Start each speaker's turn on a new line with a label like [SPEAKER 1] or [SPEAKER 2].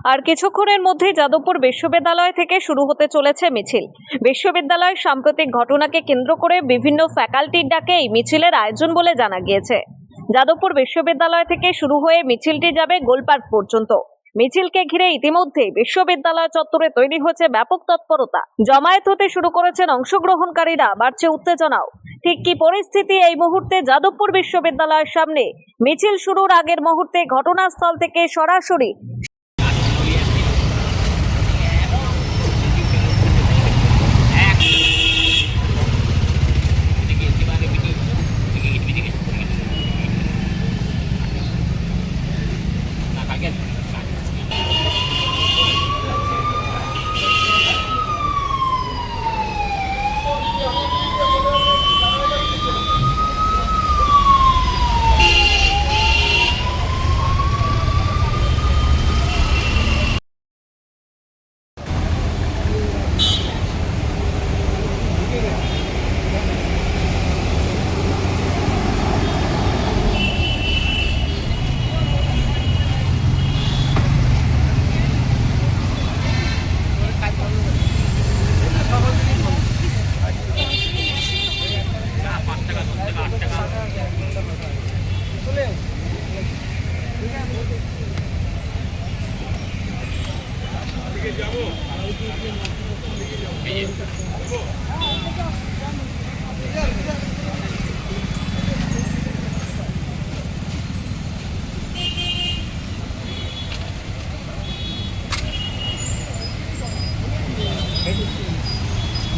[SPEAKER 1] আর কিছুক্ষণের মধ্যেই যাদবপুর বিশ্ববিদ্যালয় থেকে শুরু হতে চলেছে মিছিল। বিশ্ববিদ্যালয়ের সাম্প্রতিক ঘটনাকে কেন্দ্র করে বিভিন্ন ফ্যাকাল্টির ডাকে এই মিছিলের আয়োজন বলে জানা গিয়েছে। যাদবপুর বিশ্ববিদ্যালয় থেকে শুরু হয়ে মিছিলটি যাবে গোলপার্ক পর্যন্ত। মিছিলকে ঘিরে ইতিমধ্যে বিশ্ববিদ্যালয় চত্বরে তৈরি হয়েছে ব্যাপক তৎপরতা। জমায়েত হতে শুরু করেছেন অংশগ্রহণকারীরা, বাড়ছে উত্তেজনাও। ঠিক কি পরিস্থিতি এই মুহূর্তে যাদবপুর বিশ্ববিদ্যালয়ের সামনে? মিছিল শুরুর আগের মুহূর্তে ঘটনাস্থল থেকে সরাসরি